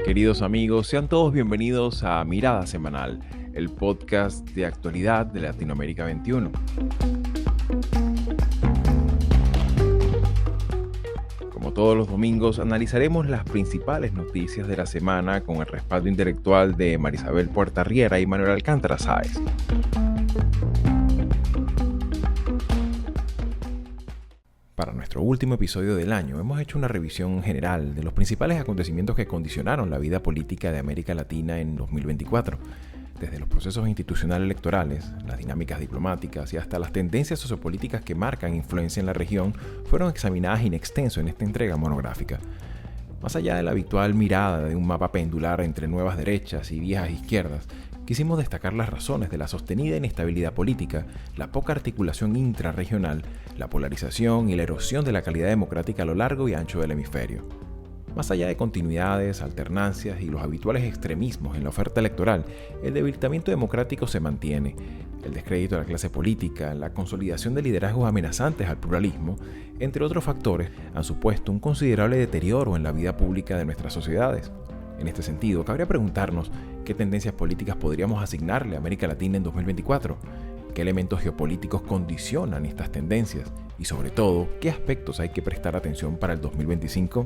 Queridos amigos, sean todos bienvenidos a Mirada Semanal, el podcast de actualidad de Latinoamérica 21. Como todos los domingos, analizaremos las principales noticias de la semana con el respaldo intelectual de Marisabel Puertarriera y Manuel Alcántara Sáez. Para nuestro último episodio del año, hemos hecho una revisión general de los principales acontecimientos que condicionaron la vida política de América Latina en 2024, desde los procesos institucionales electorales, las dinámicas diplomáticas y hasta las tendencias sociopolíticas que marcan influencia en la región, fueron examinadas in extenso en esta entrega monográfica. Más allá de la habitual mirada de un mapa pendular entre nuevas derechas y viejas izquierdas, quisimos destacar las razones de la sostenida inestabilidad política, la poca articulación intrarregional, la polarización y la erosión de la calidad democrática a lo largo y ancho del hemisferio. Más allá de continuidades, alternancias y los habituales extremismos en la oferta electoral, el debilitamiento democrático se mantiene. El descrédito de la clase política, la consolidación de liderazgos amenazantes al pluralismo, entre otros factores, han supuesto un considerable deterioro en la vida pública de nuestras sociedades. En este sentido, cabría preguntarnos qué tendencias políticas podríamos asignarle a América Latina en 2024, qué elementos geopolíticos condicionan estas tendencias y, sobre todo, qué aspectos hay que prestar atención para el 2025.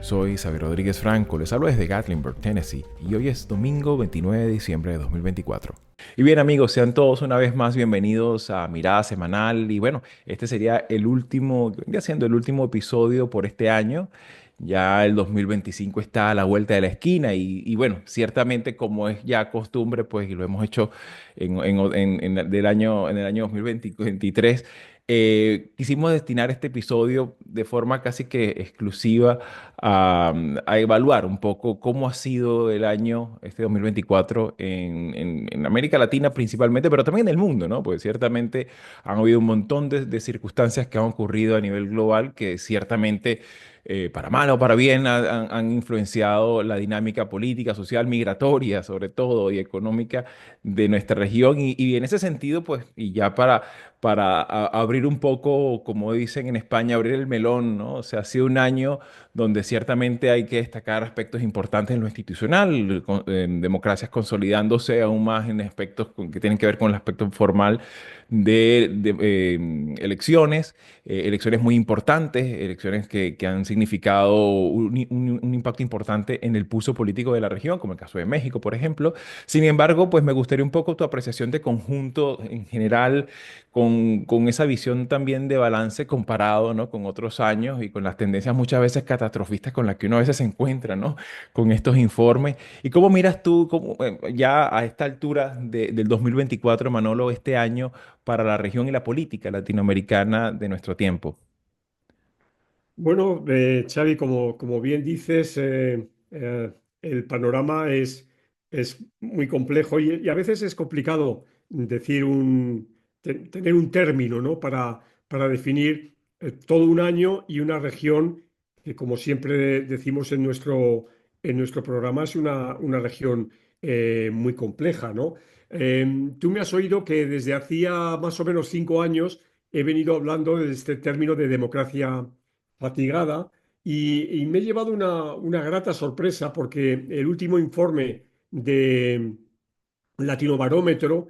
Soy Xavier Rodríguez Franco, les hablo desde Gatlinburg, Tennessee, y hoy es domingo 29 de diciembre de 2024. Y bien amigos, sean todos una vez más bienvenidos a Mirada Semanal, y bueno, este sería vendría siendo el último episodio por este año. Ya el 2025 está a la vuelta de la esquina y bueno, ciertamente como es ya costumbre, pues y lo hemos hecho en el año 2023, quisimos destinar este episodio de forma casi que exclusiva a evaluar un poco cómo ha sido el año, este 2024, en América Latina principalmente, pero también en el mundo, ¿no? Pues ciertamente han habido un montón de circunstancias que han ocurrido a nivel global que ciertamente para mal o para bien, han influenciado la dinámica política, social, migratoria, sobre todo, y económica de nuestra región. Y en ese sentido, pues, y ya para abrir un poco, como dicen en España, abrir el melón, ¿no? O sea, ha sido un año donde ciertamente hay que destacar aspectos importantes en lo institucional, en democracias consolidándose aún más en aspectos que tienen que ver con el aspecto formal de elecciones, elecciones muy importantes, elecciones que han significado un impacto importante en el pulso político de la región, como el caso de México, por ejemplo. Sin embargo, pues me gustaría un poco tu apreciación de conjunto en general, con esa visión también de balance comparado, ¿no? Con otros años y con las tendencias muchas veces catastrofistas con las que uno a veces se encuentra, ¿no? Con estos informes. ¿Y cómo miras tú, ya a esta altura del 2024, Manolo, este año para la región y la política latinoamericana de nuestro tiempo? Bueno, Xavi, como bien dices, el panorama es muy complejo y a veces es complicado decir tener un término, ¿no? para definir todo un año y una región que, como siempre decimos en nuestro programa, es una región muy compleja, ¿no? Tú me has oído que desde hacía más o menos 5 años he venido hablando de este término de democracia fatigada y me he llevado una grata sorpresa porque el último informe de Latinobarómetro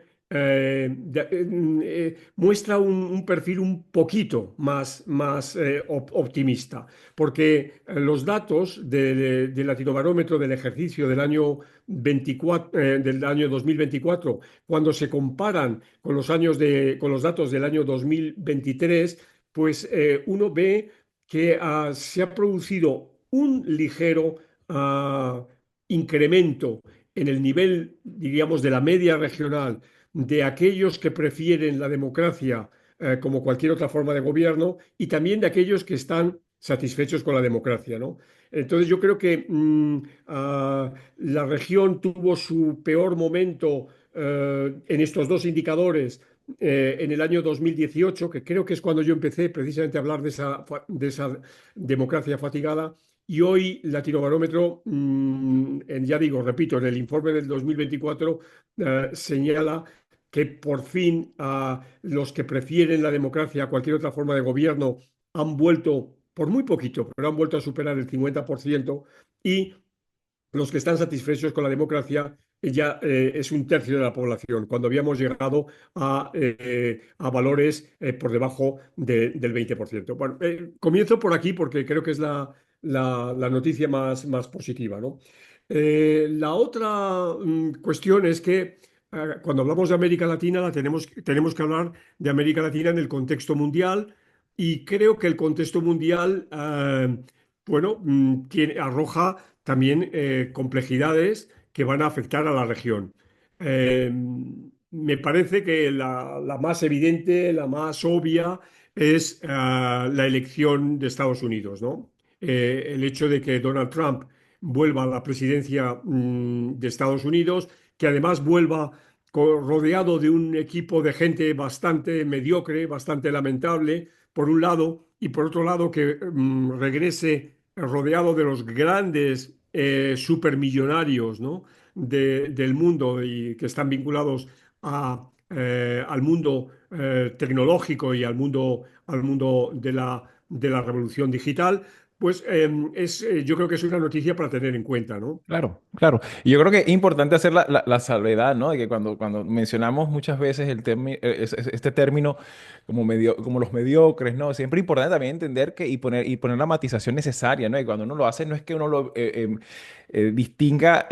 muestra un perfil un poquito más optimista, porque los datos de Latinobarómetro del ejercicio del año 24, del año 2024, cuando se comparan con los datos del año 2023, pues uno ve que se ha producido un ligero incremento en el nivel, diríamos, de la media regional de aquellos que prefieren la democracia como cualquier otra forma de gobierno y también de aquellos que están satisfechos con la democracia, ¿no? Entonces yo creo que la región tuvo su peor momento en estos dos indicadores en el año 2018, que creo que es cuando yo empecé precisamente a hablar de esa democracia fatigada. Y hoy Latinobarómetro, ya digo, repito, en el informe del 2024 señala que por fin los que prefieren la democracia a cualquier otra forma de gobierno han vuelto, por muy poquito, pero han vuelto a superar el 50% y los que están satisfechos con la democracia ya es un tercio de la población, cuando habíamos llegado a valores por debajo del 20%. Bueno, comienzo por aquí porque creo que es la noticia más positiva, ¿no? La otra cuestión es que cuando hablamos de América Latina, tenemos que hablar de América Latina en el contexto mundial y creo que el contexto mundial, bueno, arroja también complejidades que van a afectar a la región. Eh, Me parece que la más evidente, la más obvia, es la elección de Estados Unidos, ¿no? El hecho de que Donald Trump vuelva a la presidencia de Estados Unidos, que además vuelva rodeado de un equipo de gente bastante mediocre, bastante lamentable, por un lado, y por otro lado que regrese rodeado de los grandes supermillonarios, ¿no? Del mundo y que están vinculados al mundo tecnológico y al mundo de la revolución digital, pues yo creo que es una noticia para tener en cuenta, ¿no? Claro, claro. Y yo creo que es importante hacer la salvedad, ¿no? De que cuando mencionamos muchas veces este término como como los mediocres, ¿no? Siempre es importante también entender que y poner la matización necesaria, ¿no? Y cuando uno lo hace, no es que uno lo distinga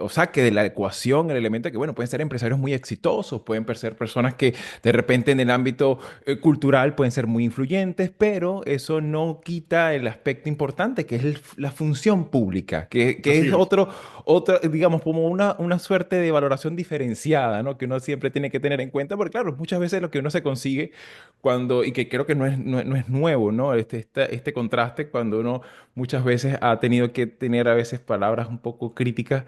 o saque de la ecuación el elemento de que, bueno, pueden ser empresarios muy exitosos, pueden ser personas que de repente en el ámbito cultural pueden ser muy influyentes, pero eso no quita el aspecto importante que es la función pública, que Así es es. otro, digamos, como una suerte de valoración diferenciada, ¿no? Que uno siempre tiene que tener en cuenta, porque claro, muchas veces lo que uno se consigue y que creo que no es nuevo, ¿no? Este contraste cuando uno muchas veces ha tenido que tener a veces palabras un poco críticas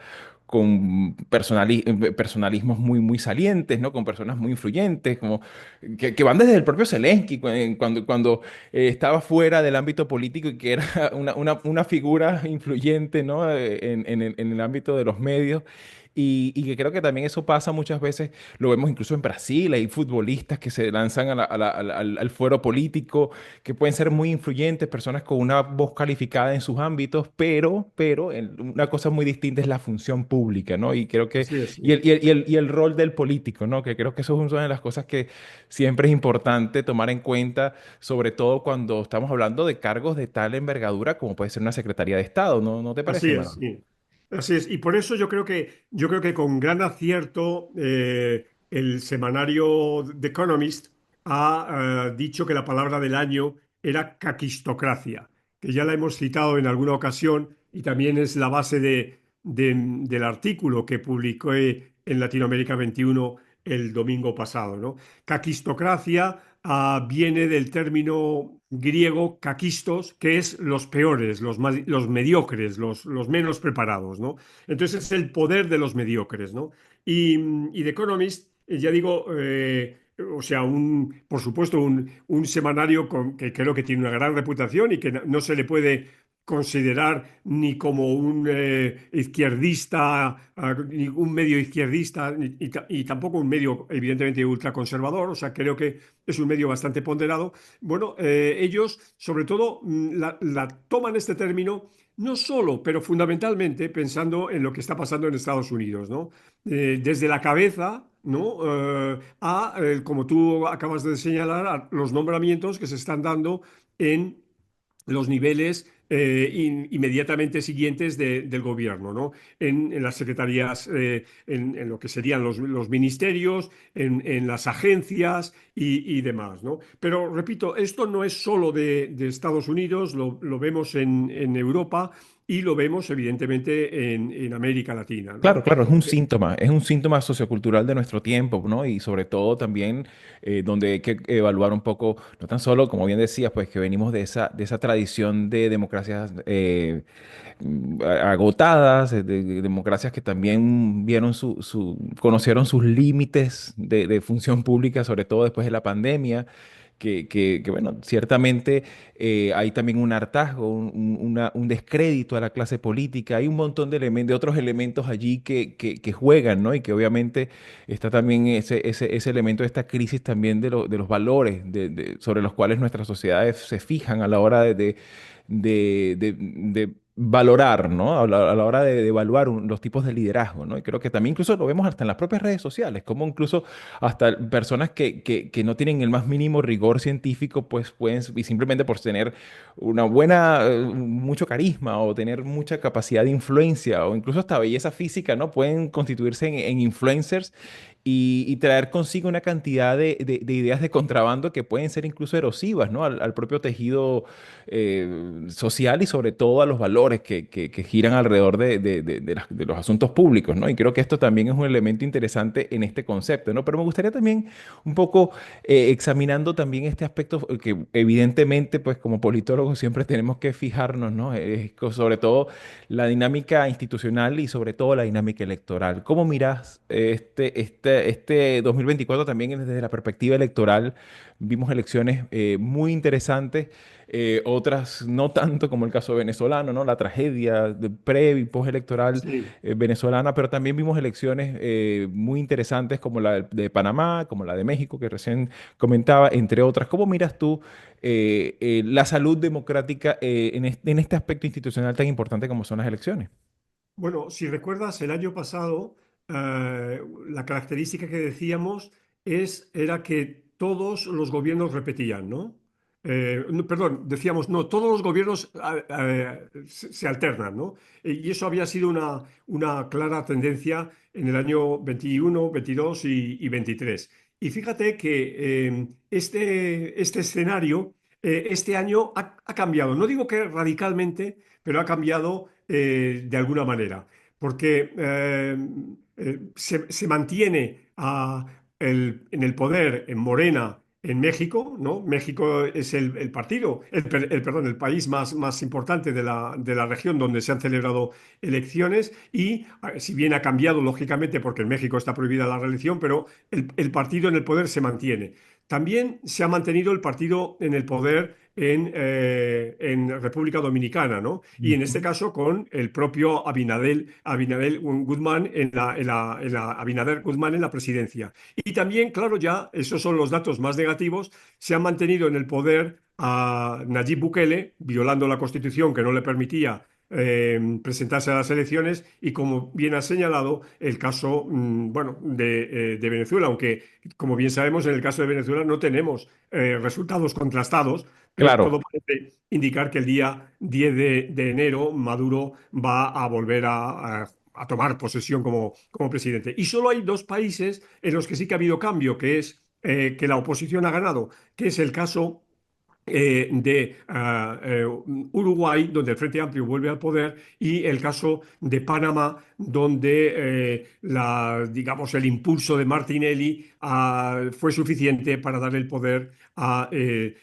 con personalismos muy salientes, ¿no? Con personas muy influyentes, como que van desde el propio Zelensky, cuando estaba fuera del ámbito político y que era una figura influyente, ¿no? En el ámbito de los medios. Y que creo que también eso pasa muchas veces, lo vemos incluso en Brasil, hay futbolistas que se lanzan al fuero político, que pueden ser muy influyentes, personas con una voz calificada en sus ámbitos, pero una cosa muy distinta es la función pública, ¿no? Y creo que, Así es, y sí. el rol del político, ¿no? Que creo que eso es una de las cosas que siempre es importante tomar en cuenta, sobre todo cuando estamos hablando de cargos de tal envergadura como puede ser una Secretaría de Estado, ¿no? ¿No te parece, Así es, hermano? sí. Así es. Y por eso yo creo que con gran acierto el semanario The Economist ha dicho que la palabra del año era caquistocracia, que ya la hemos citado en alguna ocasión y también es la base del artículo que publicó en Latinoamérica 21 el domingo pasado, ¿no? Caquistocracia viene del término griego kakistos, que es los peores, los mediocres, los menos preparados, ¿no? Entonces es el poder de los mediocres, ¿no? Y The Economist, ya digo, o sea, por supuesto, un semanario que creo que tiene una gran reputación y que no se le puede considerar ni como un izquierdista, ni un medio izquierdista, y tampoco un medio evidentemente ultraconservador, o sea, creo que es un medio bastante ponderado. Bueno, ellos sobre todo la toman este término no solo, pero fundamentalmente pensando en lo que está pasando en Estados Unidos, ¿no? Desde la cabeza, ¿no? Como tú acabas de señalar, a los nombramientos que se están dando en los niveles inmediatamente siguientes del gobierno, ¿no? En las secretarías, en lo que serían los ministerios, en las agencias y demás, ¿no? Pero repito, esto no es solo de Estados Unidos, lo vemos en Europa y lo vemos evidentemente en América Latina, ¿no? Claro, claro, es un síntoma sociocultural de nuestro tiempo, ¿no? Y sobre todo también donde hay que evaluar un poco, no tan solo, como bien decías, pues que venimos de esa tradición de democracias agotadas, de democracias que también conocieron sus límites de función pública, sobre todo después de la pandemia. Bueno, ciertamente hay también un hartazgo, un descrédito a la clase política, hay un montón de otros elementos allí que juegan, ¿no? Y que obviamente está también ese elemento de esta crisis también de los valores sobre los cuales nuestras sociedades se fijan a la hora de valorar, ¿no? A la hora de evaluar los tipos de liderazgo, ¿no? Y creo que también incluso lo vemos hasta en las propias redes sociales, como incluso hasta personas que no tienen el más mínimo rigor científico, pues pueden, y simplemente por tener una buena, mucho carisma o tener mucha capacidad de influencia o incluso hasta belleza física, ¿no? Pueden constituirse en influencers y traer consigo una cantidad de ideas de contrabando que pueden ser incluso erosivas, ¿no? Al propio tejido social y sobre todo a los valores que giran alrededor de los asuntos públicos, ¿no? Y creo que esto también es un elemento interesante en este concepto, ¿no? Pero me gustaría también un poco examinando también este aspecto que evidentemente, pues como politólogos siempre tenemos que fijarnos, ¿no? Sobre todo la dinámica institucional y sobre todo la dinámica electoral. ¿Cómo miras este 2024 también desde la perspectiva electoral? Vimos elecciones muy interesantes, otras no tanto como el caso venezolano, ¿no? La tragedia de pre y postelectoral Sí. venezolana, pero también vimos elecciones muy interesantes como la de Panamá, como la de México, que recién comentaba, entre otras. ¿Cómo miras tú la salud democrática en este aspecto institucional tan importante como son las elecciones? Bueno, si recuerdas, el año pasado, la característica que decíamos era que todos los gobiernos repetían, ¿no? No, perdón, decíamos, no, todos los gobiernos se alternan, ¿no? Y eso había sido una clara tendencia en el año 21, 22 y 23. Y fíjate que este escenario, este año ha cambiado. No digo que radicalmente, pero ha cambiado de alguna manera, porque se mantiene en el poder en Morena en México, ¿no? México es el partido, perdón, el país más importante de la región donde se han celebrado elecciones y si bien ha cambiado lógicamente porque en México está prohibida la reelección, pero el partido en el poder se mantiene. También se ha mantenido el partido en el poder en República Dominicana, ¿no? Y en este Ujú. caso con el propio Abinadel Guzmán Abinader Guzmán en la presidencia. Y también, claro, ya, esos son los datos más negativos, se ha mantenido en el poder a Nayib Bukele, violando la Constitución que no le permitía presentarse a las elecciones y como bien ha señalado el caso bueno, de Venezuela, aunque como bien sabemos en el caso de Venezuela no tenemos resultados contrastados, pero todo Claro. parece indicar que el día 10 de enero Maduro va a volver a tomar posesión como presidente. Y solo hay dos países en los que sí que ha habido cambio, que es que la oposición ha ganado, que es el caso de Uruguay, donde el Frente Amplio vuelve al poder, y el caso de Panamá, donde digamos, el impulso de Martinelli fue suficiente para dar el poder al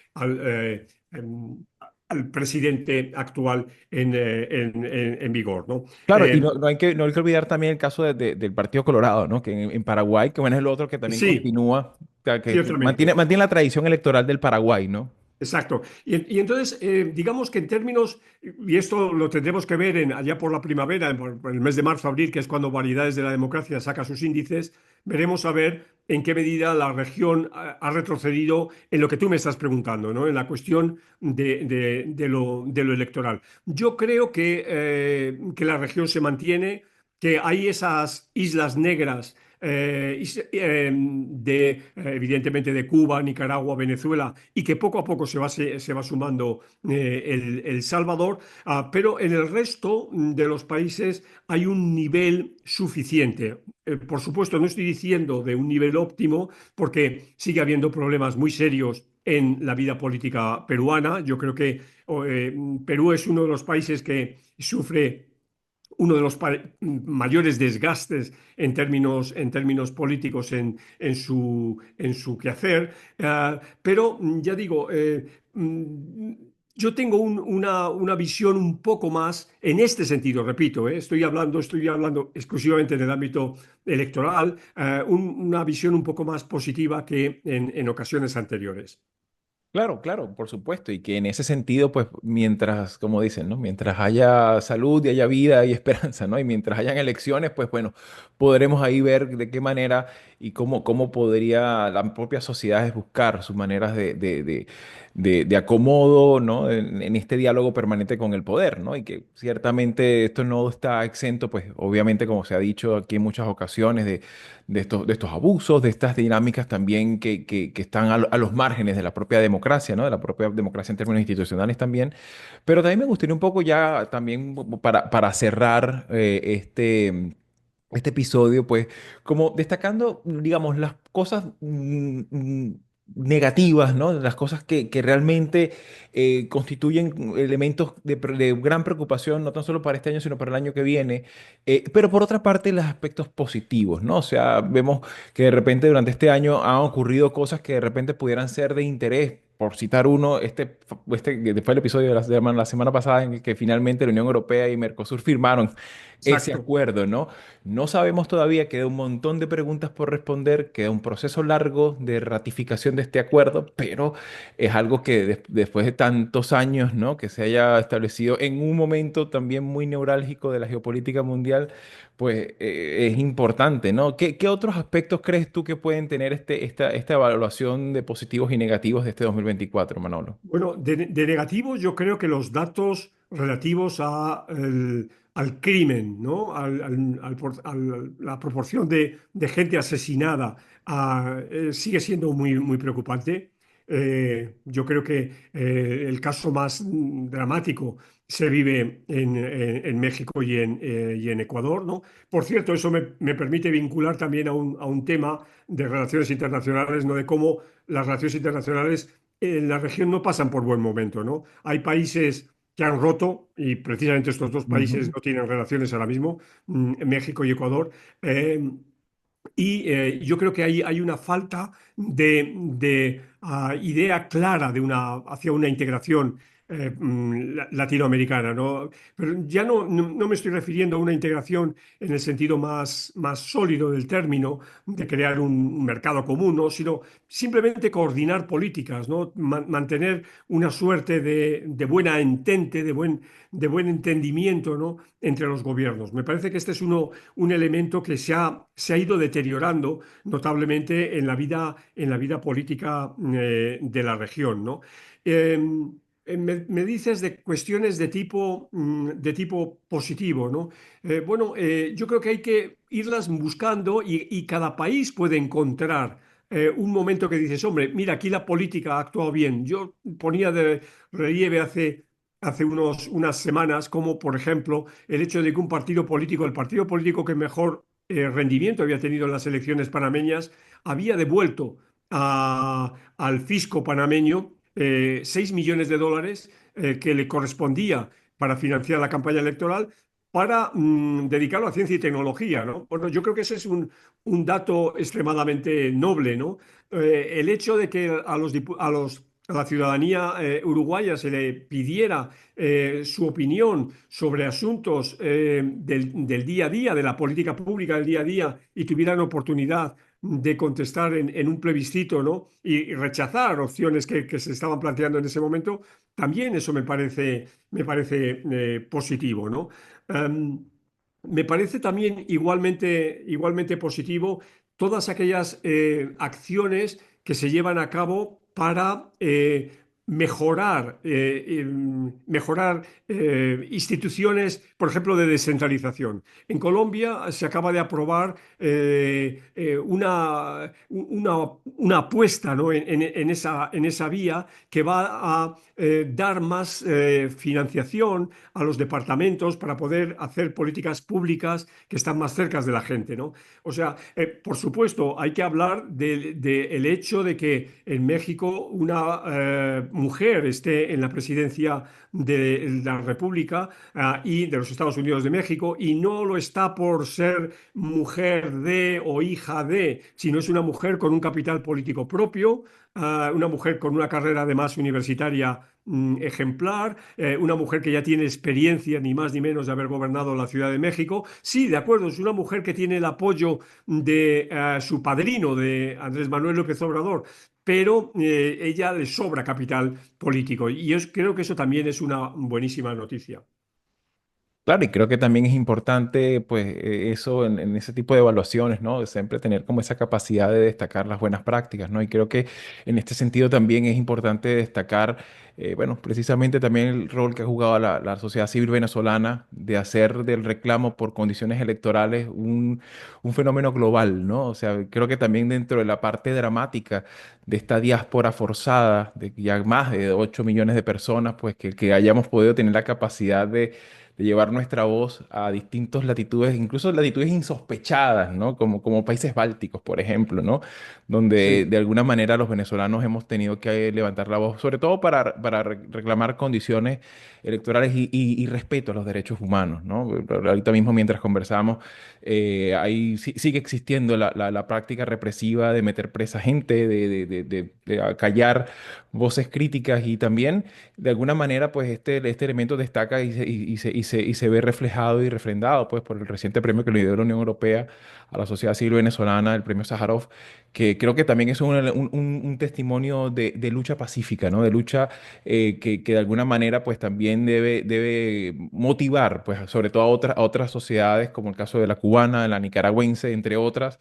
presidente actual en vigor, ¿no? Claro, y no hay que olvidar también el caso del Partido Colorado, ¿no? Que en Paraguay, que bueno, es el otro que también Sí, continúa, o sea, que ciertamente. mantiene la tradición electoral del Paraguay, ¿no? Exacto. Y entonces, digamos que en términos, y esto lo tendremos que ver allá por la primavera, por el mes de marzo, abril, que es cuando Variedades de la Democracia saca sus índices, veremos a ver en qué medida la región ha retrocedido en lo que tú me estás preguntando, ¿no? En la cuestión de lo electoral. Yo creo que la región se mantiene, que hay esas islas negras evidentemente de Cuba, Nicaragua, Venezuela, y que poco a poco se va sumando El Salvador, pero en el resto de los países hay un nivel suficiente. Por supuesto, no estoy diciendo de un nivel óptimo, porque sigue habiendo problemas muy serios en la vida política peruana. Yo creo que Perú es uno de los países que sufre uno de los mayores desgastes en términos políticos en su quehacer. Pero ya digo, yo tengo una visión un poco más en este sentido, repito, estoy hablando exclusivamente en el ámbito electoral, una visión un poco más positiva que en ocasiones anteriores. Claro, claro, por supuesto, y que en ese sentido, pues, mientras, como dicen, ¿no? Mientras haya salud y haya vida y esperanza, ¿no? Y mientras hayan elecciones, pues, bueno, podremos ahí ver de qué manera y cómo podría las propias sociedades buscar sus maneras de acomodo, ¿no? En este diálogo permanente con el poder, ¿no? Y que ciertamente esto no está exento, pues obviamente, como se ha dicho aquí en muchas ocasiones, de estos abusos, de estas dinámicas también que están a los márgenes de la propia democracia, ¿no? De la propia democracia en términos institucionales también. Pero también me gustaría un poco ya también para cerrar este episodio, pues, como destacando, digamos, las cosas negativas, ¿no? Las cosas que realmente constituyen elementos de gran preocupación, no tan solo para este año, sino para el año que viene. Pero por otra parte, los aspectos positivos, ¿no? O sea, vemos que de repente durante este año han ocurrido cosas que de repente pudieran ser de interés. Por citar uno, que fue el episodio de la semana pasada en el que finalmente la Unión Europea y Mercosur firmaron ese Exacto. acuerdo, ¿no? No sabemos todavía, queda un montón de preguntas por responder, queda un proceso largo de ratificación de este acuerdo, pero es algo que después de tantos años, ¿no? Que se haya establecido en un momento también muy neurálgico de la geopolítica mundial, pues es importante, ¿no? ¿Qué otros aspectos crees tú que pueden tener esta evaluación de positivos y negativos de este 2024, Manolo? Bueno, de negativos yo creo que los datos relativos al crimen, ¿no? La proporción de gente asesinada sigue siendo muy preocupante. Yo creo que el caso más dramático se vive en México y en Ecuador, ¿no? Por cierto, eso me permite vincular también a un tema de relaciones internacionales, ¿no? De cómo las relaciones internacionales en la región no pasan por buen momento, ¿no? Hay países que han roto y precisamente estos dos países Ujú. no tienen relaciones ahora mismo, México y Ecuador. eh, yo creo que hay una falta de idea clara hacia una integración latinoamericana, ¿no? Pero ya no me estoy refiriendo a una integración en el sentido más sólido del término, de crear un mercado común, ¿no? Sino simplemente coordinar políticas, ¿no? Mantener una suerte de buena entente, de buen entendimiento, ¿no? Entre los gobiernos. Me parece que este es un elemento que se ha ido deteriorando notablemente en la vida política de la región, ¿no? Eh, me dices de cuestiones de tipo positivo, ¿no? Bueno, yo creo que hay que irlas buscando y cada país puede encontrar un momento que dices, hombre, mira, aquí la política ha actuado bien. Yo ponía de relieve hace unas semanas como, por ejemplo, el hecho de que un partido político, el partido político que mejor rendimiento había tenido en las elecciones panameñas, había devuelto al fisco panameño 6 millones de dólares que le correspondía para financiar la campaña electoral para dedicarlo a ciencia y tecnología, ¿no? Bueno, yo creo que ese es un dato extremadamente noble, ¿no? El hecho de que a la ciudadanía uruguaya se le pidiera su opinión sobre asuntos del día a día, de la política pública del día a día, y tuvieran oportunidad de contestar en un plebiscito, ¿no? Y rechazar opciones que se estaban planteando en ese momento, también eso me parece positivo, ¿no? Em, Me parece también igualmente positivo todas aquellas acciones que se llevan a cabo para mejorar instituciones, por ejemplo, de descentralización. En Colombia se acaba de aprobar una apuesta, ¿no? En esa vía que va a dar más financiación a los departamentos para poder hacer políticas públicas que están más cerca de la gente, ¿no? O sea, por supuesto, hay que hablar del hecho de que en México una mujer esté en la presidencia de la República y de los Estados Unidos de México, y no lo está por ser mujer de o hija de, sino es una mujer con un capital político propio, una mujer con una carrera además universitaria ejemplar, una mujer que ya tiene experiencia ni más ni menos de haber gobernado la Ciudad de México. Sí, de acuerdo, es una mujer que tiene el apoyo de su padrino, de Andrés Manuel López Obrador, pero ella le sobra capital político y yo creo que eso también es una buenísima noticia. Claro, y creo que también es importante, pues, eso en ese tipo de evaluaciones, ¿no? De siempre tener como esa capacidad de destacar las buenas prácticas, ¿no? Y creo que en este sentido también es importante destacar, bueno, precisamente también el rol que ha jugado la sociedad civil venezolana de hacer del reclamo por condiciones electorales un fenómeno global, ¿no? O sea, creo que también dentro de la parte dramática de esta diáspora forzada, de ya más de 8 millones de personas, pues que hayamos podido tener la capacidad de llevar nuestra voz a distintas latitudes, incluso latitudes insospechadas, ¿no? Como países bálticos, por ejemplo, ¿no? Donde Sí, de alguna manera los venezolanos hemos tenido que levantar la voz, sobre todo para reclamar condiciones electorales y respeto a los derechos humanos, ¿no? Ahorita mismo mientras conversamos, sigue existiendo la práctica represiva de meter presa gente, de acallar voces críticas y también de alguna manera, pues este elemento destaca y se ve reflejado y refrendado, pues, por el reciente premio que le dio la Unión Europea a la sociedad civil venezolana, el premio Sájarov, que creo que también es un testimonio de lucha pacífica, ¿no? De lucha que de alguna manera, pues, también debe motivar, pues, sobre todo a otras sociedades, como el caso de la cubana, de la nicaragüense, entre otras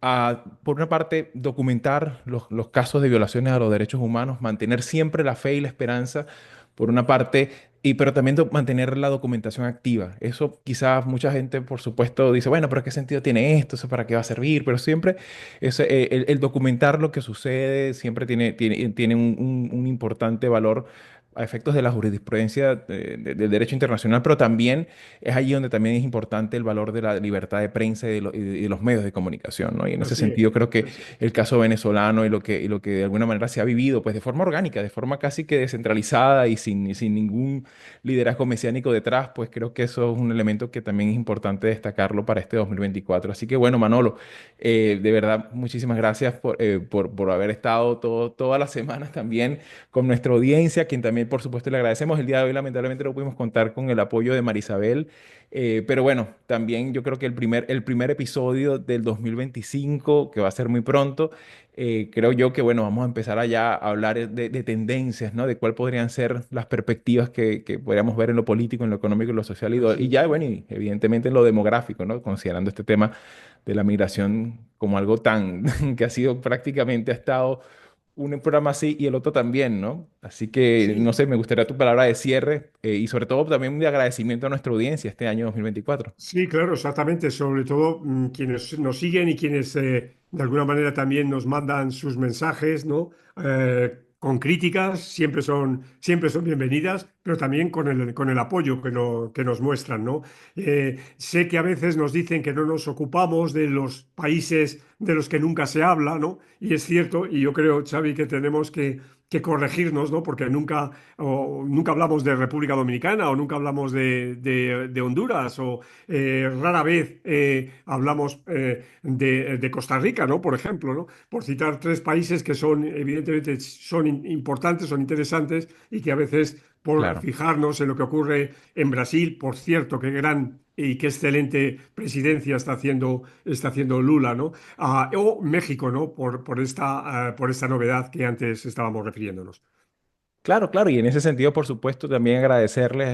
a, por una parte, documentar los casos de violaciones a los derechos humanos, mantener siempre la fe y la esperanza, por una parte, pero también mantener la documentación activa. Eso quizás mucha gente, por supuesto, dice, bueno, pero ¿qué sentido tiene esto? ¿Eso para qué va a servir? Pero siempre el documentar lo que sucede siempre tiene un importante valor a efectos de la jurisprudencia del derecho internacional, pero también es allí donde también es importante el valor de la libertad de prensa y de los medios de comunicación, ¿no? Y en ese así es. sentido creo que Así el caso venezolano y lo que de alguna manera se ha vivido, pues de forma orgánica, de forma casi que descentralizada y sin ningún liderazgo mesiánico detrás, pues creo que eso es un elemento que también es importante destacarlo para este 2024. Así que bueno, Manolo, de verdad, muchísimas gracias por haber estado todas las semanas también con nuestra audiencia, quien también, por supuesto, le agradecemos. El día de hoy, lamentablemente, no pudimos contar con el apoyo de Marisabel, pero bueno, también yo creo que el primer episodio del 2025, que va a ser muy pronto, creo yo que, bueno, vamos a empezar allá a hablar de tendencias, ¿no? De cuáles podrían ser las perspectivas que podríamos ver en lo político, en lo económico, en lo social y así ya, bueno, y evidentemente en lo demográfico, ¿no? Considerando este tema de la migración como algo tan que ha sido prácticamente ha estado un programa así y el otro también, ¿no? Así que, no sí. sé, me gustaría tu palabra de cierre y sobre todo también de agradecimiento a nuestra audiencia este año 2024. Sí, claro, exactamente. Sobre todo quienes nos siguen y quienes de alguna manera también nos mandan sus mensajes, ¿no? Con críticas, siempre son bienvenidas, pero también con el apoyo que nos muestran, ¿no? Sé que a veces nos dicen que no nos ocupamos de los países de los que nunca se habla, ¿no? Y es cierto, y yo creo, Xavi, que tenemos que corregirnos, ¿no? Porque nunca hablamos de República Dominicana o nunca hablamos de Honduras o rara vez hablamos de Costa Rica, ¿no? Por ejemplo, ¿no? Por citar tres países que son, evidentemente, son importantes, son interesantes y que a veces, por Claro. fijarnos en lo que ocurre en Brasil, por cierto, qué gran y qué excelente presidencia está haciendo Lula, ¿no? O México, ¿no? Por esta novedad que antes estábamos refiriéndonos. Claro, claro, y en ese sentido, por supuesto, también agradecerles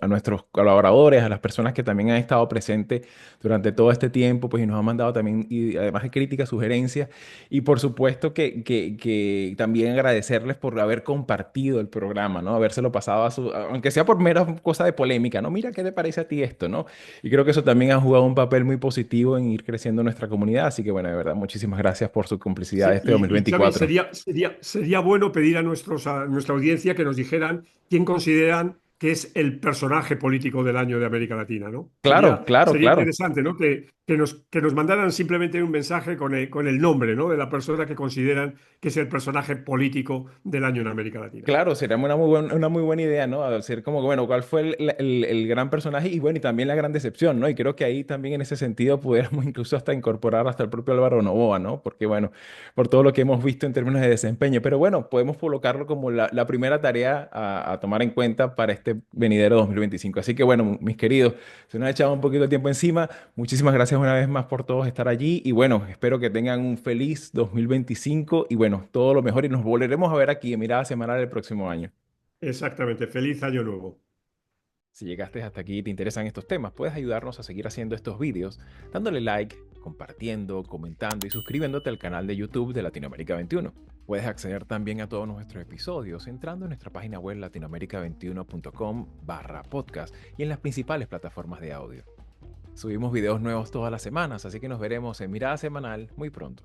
a nuestros colaboradores, a las personas que también han estado presentes durante todo este tiempo, pues y nos han mandado también, y además de críticas, sugerencias, y por supuesto que también agradecerles por haber compartido el programa, ¿no? Habérselo pasado aunque sea por mera cosa de polémica, ¿no? Mira, ¿qué te parece a ti esto, ¿no? Y creo que eso también ha jugado un papel muy positivo en ir creciendo nuestra comunidad, así que bueno, de verdad, muchísimas gracias por su complicidad Sí, este dos mil y Xavi, veinticuatro. sería bueno pedir a nuestra audiencia que nos dijeran quién consideran que es el personaje político del año de América Latina, ¿no? Claro, claro, Sería claro. interesante, ¿no? Que nos mandaran simplemente un mensaje con el nombre, ¿no? De la persona que consideran que es el personaje político del año en América Latina. Claro, sería una muy buena idea, ¿no? Decir como que, bueno, cuál fue el gran personaje y bueno, y también la gran decepción, ¿no? Y creo que ahí también en ese sentido pudiéramos incluso hasta incorporar hasta el propio Álvaro Noboa, ¿no? Porque bueno, por todo lo que hemos visto en términos de desempeño, pero bueno, podemos colocarlo como la primera tarea a tomar en cuenta para este venidero 2025. Así que bueno, mis queridos, se nos ha echado un poquito de tiempo encima. Muchísimas gracias una vez más por todos estar allí y bueno, espero que tengan un feliz 2025 y bueno, todo lo mejor y nos volveremos a ver aquí en Mirada Semanal el próximo año. Exactamente. Feliz año nuevo. Si llegaste hasta aquí y te interesan estos temas, puedes ayudarnos a seguir haciendo estos vídeos dándole like, compartiendo, comentando y suscribiéndote al canal de YouTube de Latinoamérica 21. Puedes acceder también a todos nuestros episodios entrando en nuestra página web latinoamerica21.com/podcast y en las principales plataformas de audio. Subimos videos nuevos todas las semanas, así que nos veremos en Mirada Semanal muy pronto.